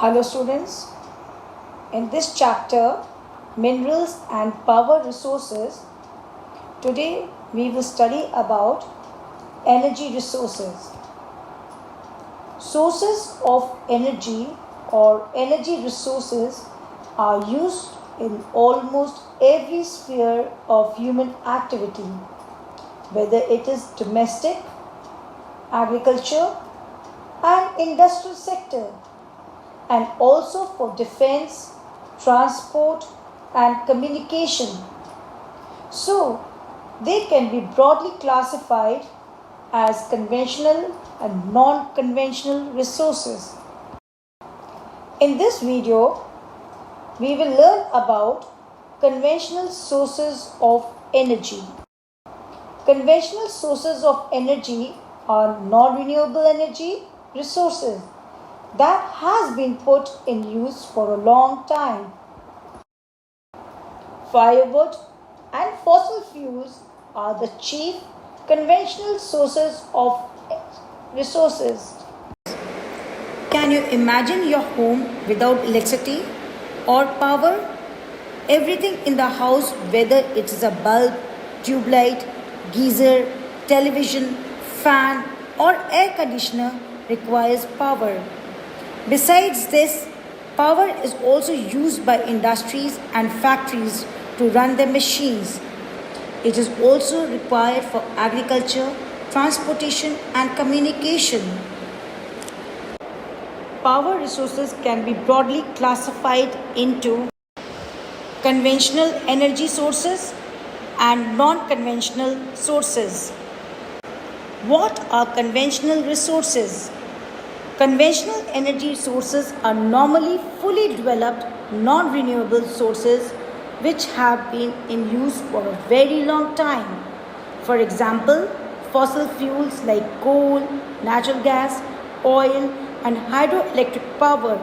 Hello students, in this chapter Minerals and Power Resources, today we will study about energy resources. Sources of energy or energy resources are used in almost every sphere of human activity, whether it is domestic, agriculture and industrial sector, and also for defense, transport, and communication. So, they can be broadly classified as conventional and non conventional resources. In this video, we will learn about conventional sources of energy. Conventional sources of energy are non renewable energy resources that has been put in use for a long time. Firewood and fossil fuels are the chief conventional sources of resources. Can you imagine your home without electricity or power? Everything in the house, whether it is a bulb, tube light, geyser, television, fan, or air conditioner, requires power. Besides this, power is also used by industries and factories to run their machines. It is also required for agriculture, transportation, and communication. Power resources can be broadly classified into conventional energy sources and non-conventional sources. What are conventional resources? Conventional energy sources are normally fully developed non-renewable sources which have been in use for a very long time. For example, fossil fuels like coal, natural gas, oil, and hydroelectric power.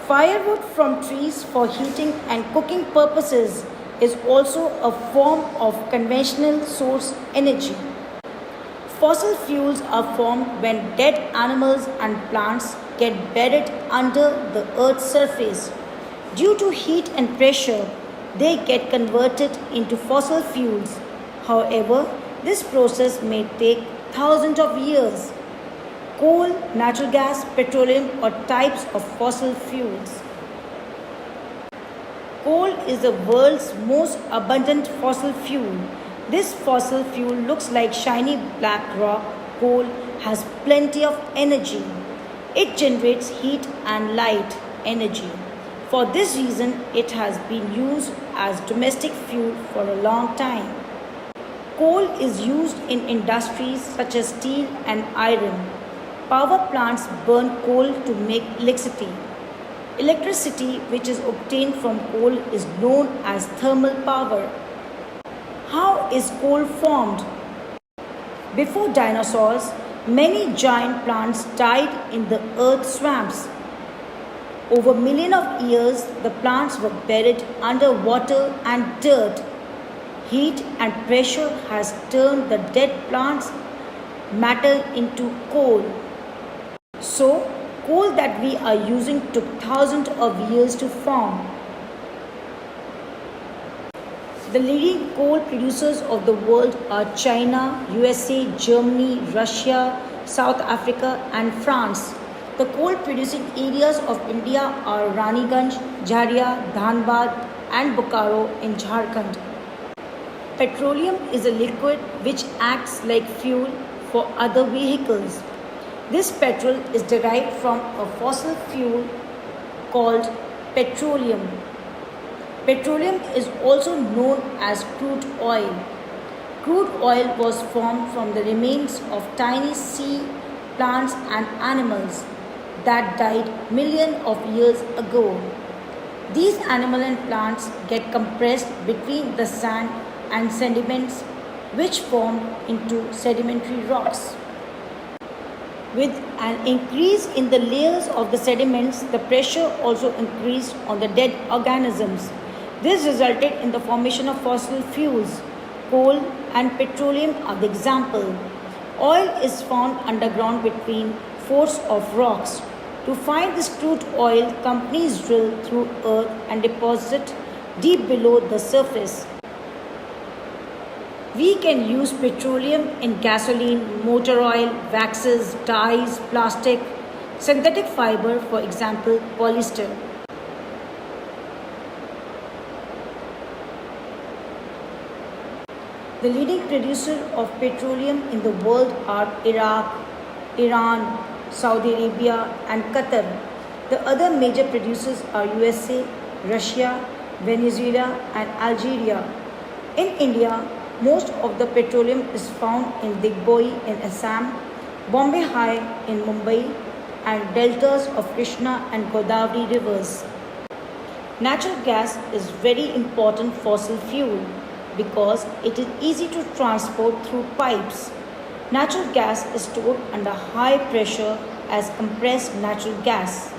Firewood from trees for heating and cooking purposes is also a form of conventional source energy. Fossil fuels are formed when dead animals and plants get buried under the earth's surface. Due to heat and pressure, they get converted into fossil fuels. However, this process may take thousands of years. Coal, natural gas, petroleum are types of fossil fuels. Coal is the world's most abundant fossil fuel. This fossil fuel looks like shiny black rock. Coal has plenty of energy. It generates heat and light energy. For this reason, it has been used as domestic fuel for a long time. Coal is used in industries such as steel and iron. Power plants burn coal to make electricity. Electricity, which is obtained from coal, is known as thermal power. How is coal formed? Before dinosaurs, many giant plants died in the earth swamps. Over millions of years, the plants were buried under water and dirt. Heat and pressure has turned the dead plants matter into coal. So, coal that we are using took thousands of years to form. The leading coal producers of the world are China, USA, Germany, Russia, South Africa, and France. The coal producing areas of India are Raniganj, Jharia, Dhanbad, and Bokaro in Jharkhand. Petroleum is a liquid which acts like fuel for other vehicles. This petrol is derived from a fossil fuel called petroleum. Petroleum is also known as crude oil. Crude oil was formed from the remains of tiny sea plants and animals that died millions of years ago. These animals and plants get compressed between the sand and sediments which form into sedimentary rocks. With an increase in the layers of the sediments, the pressure also increased on the dead organisms. This resulted in the formation of fossil fuels. Coal and petroleum are the example. Oil is found underground between folds of rocks. To find this crude oil, companies drill through earth and deposit deep below the surface. We can use petroleum in gasoline, motor oil, waxes, dyes, plastic, synthetic fiber, for example, polyester. The leading producers of petroleum in the world are Iraq, Iran, Saudi Arabia, and Qatar. The other major producers are USA, Russia, Venezuela, and Algeria. In India, most of the petroleum is found in Digboi in Assam, Bombay High in Mumbai, and deltas of Krishna and Godavari rivers. Natural gas is very important fossil fuel because it is easy to transport through pipes. Natural gas is stored under high pressure as compressed natural gas.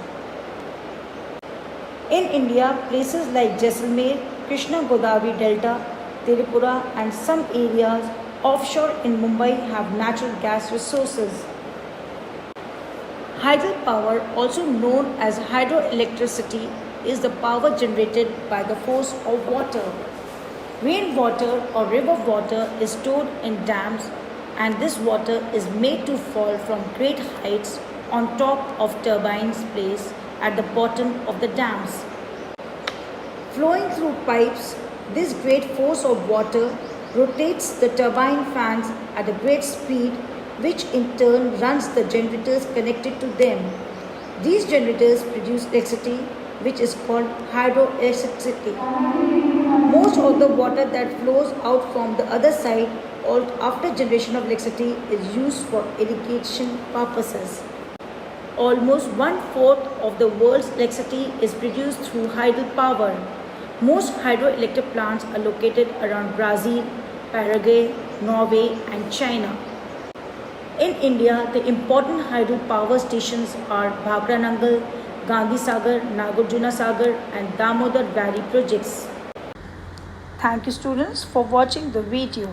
In India, places like Jaisalmer, Krishna Godavari Delta, Tirupura, and some areas offshore in Mumbai have natural gas resources. Hydropower, also known as hydroelectricity, is the power generated by the force of water. Rainwater or river water is stored in dams, and this water is made to fall from great heights on top of turbines placed at the bottom of the dams. Flowing through pipes, this great force of water rotates the turbine fans at a great speed, which in turn runs the generators connected to them. These generators produce electricity, which is called hydroelectricity. Most of the water that flows out from the other side after generation of electricity is used for irrigation purposes. Almost 1/4 of the world's electricity is produced through hydropower. Most hydroelectric plants are located around Brazil, Paraguay, Norway, and China. In India, the important hydropower stations are Bhakra Nangal, Gandhi Sagar, Nagarjuna Sagar, and Damodar Valley projects. Thank you, students, for watching the video.